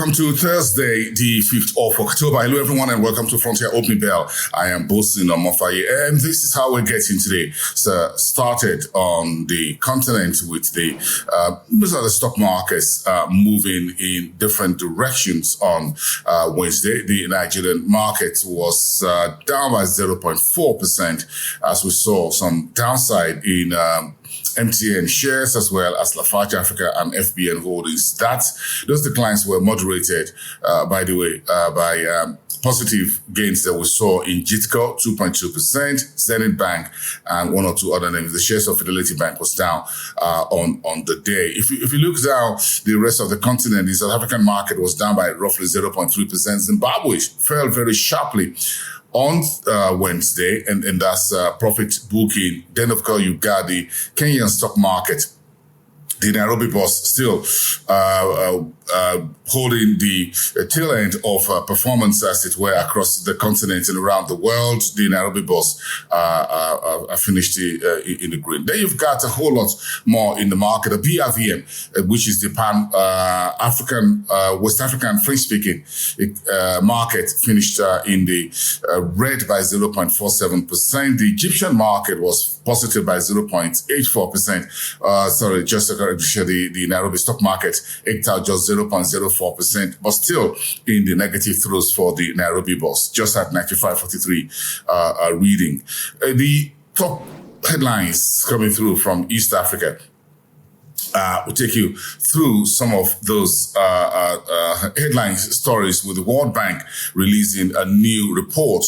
Welcome to Thursday, the 5th of October. Hello, everyone, and welcome to Frontier Opening Bell. I am Bosin Omofaye, and this is how we're getting today. So, started on the continent with the most of the stock markets moving in different directions on Wednesday. The Nigerian market was down by 0.4% as we saw some downside in MTN shares as well as Lafarge Africa and FBN Holdings. Those declines were moderated, by the way, by positive gains that we saw in Jitco, 2.2%, Zenith Bank, and one or two other names. The shares of Fidelity Bank was down on the day. If you look down the rest of the continent, the South African market was down by roughly 0.3%. Zimbabwe fell very sharply on Wednesday, and that's profit booking. Then, of course, you've got the Kenyan stock market. The Nairobi boss still holding the tail end of performance, as it were, across the continent and around the world. The Nairobi boss finished in the green. Then you've got a whole lot more in the market. The BRVM, which is the Pan-African, West African French-speaking market, finished in the red by 0.47%. The Egyptian market was positive by 0.84%. Sorry, just to correct the Nairobi stock market eked out just 0.04%, but still in the negative throws for the Nairobi boss, just at 95.43 reading. The top headlines coming through from East Africa. We'll take you through some of those headline stories, with the World Bank releasing a new report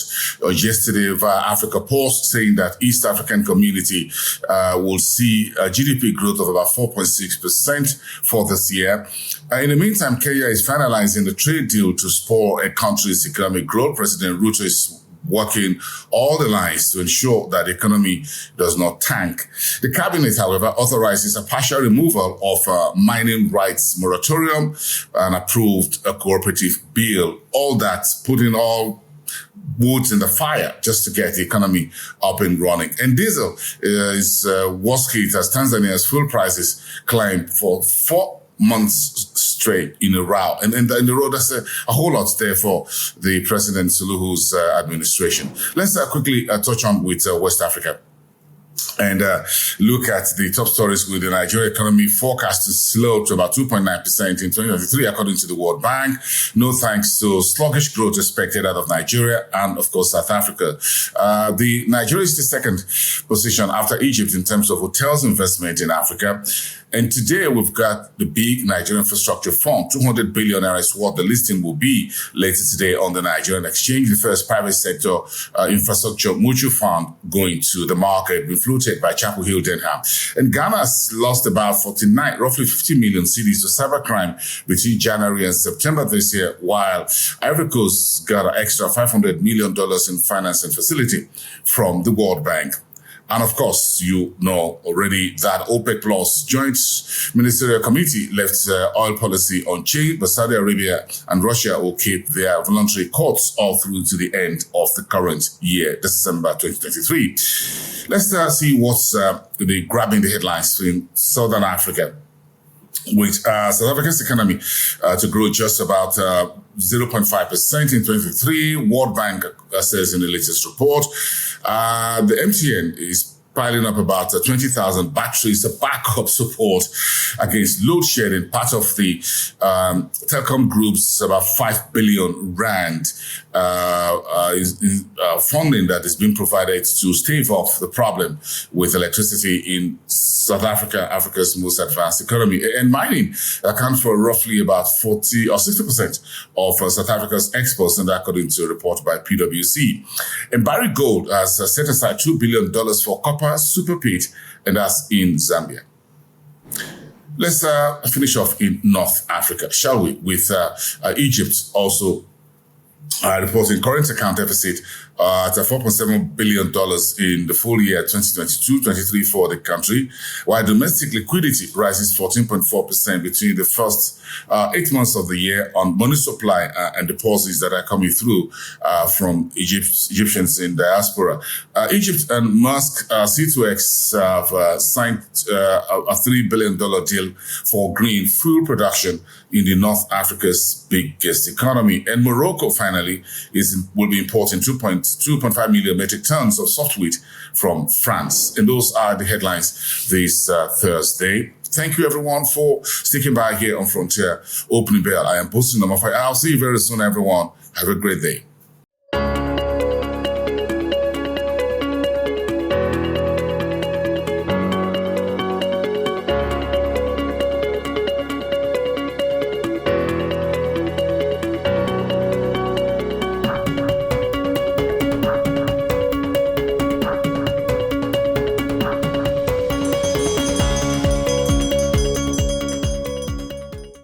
yesterday via Africa Post, saying that East African community will see a GDP growth of about 4.6% for this year. In the meantime, Kenya is finalizing the trade deal to spur a country's economic growth. President Ruto is working all the lines to ensure that the economy does not tank. The cabinet, however, authorizes a partial removal of a mining rights moratorium and approved a cooperative bill. All that putting all woods in the fire just to get the economy up and running. And diesel is worst hit as Tanzania's fuel prices climb for 4 months straight in a row. And in the road, that's a whole lot there for the President Suluhu's administration. Let's quickly touch on with West Africa and look at the top stories, with the Nigeria economy forecast to slow to about 2.9% in 2023, according to the World Bank. No thanks to sluggish growth expected out of Nigeria and, of course, South Africa. The Nigeria is the second position after Egypt in terms of hotels investment in Africa. And today we've got the big Nigerian Infrastructure Fund, 200 billion is what the listing will be later today on the Nigerian exchange. The first private sector infrastructure mutual fund going to the market, floated by Chapel Hill Denham. And Ghana's lost about roughly 50 million cedis to cybercrime between January and September this year, while Ivory Coast got an extra $500 million in financing facility from the World Bank. And of course, you know already that OPEC Plus Joint Ministerial Committee left oil policy unchanged, but Saudi Arabia and Russia will keep their voluntary cuts all through to the end of the current year, December 2023. Let's see what's grabbing the headlines in Southern Africa, with South Africa's economy to grow just about 0.5% in 2023. World Bank says in the latest report. The MTN is piling up about 20,000 batteries, a backup support against load shedding. Part of the telecom group's about 5 billion rand funding that is being provided to stave off the problem with electricity in South Africa, Africa's most advanced economy. And mining accounts for roughly about 40 or 60% of South Africa's exports, and according to a report by PwC. And Barrick Gold has set aside $2 billion for copper super pit, and that's in Zambia. Let's finish off in North Africa, shall we, with Egypt also reporting current account deficit at $4.7 billion in the full year 2022-23 for the country, while domestic liquidity rises 14.4% between the first 8 months of the year on money supply and deposits that are coming through from Egyptians in diaspora. Egypt and Musk C2X have signed a $3 billion deal for green fuel production in the North Africa's biggest economy. And Morocco finally will be importing 2.5 million metric tons of soft wheat from France. And those are the headlines this Thursday. Thank you, everyone, for sticking by here on Frontier Opening Bell. I am Posting Number 5. I'll see you very soon, everyone. Have a great day.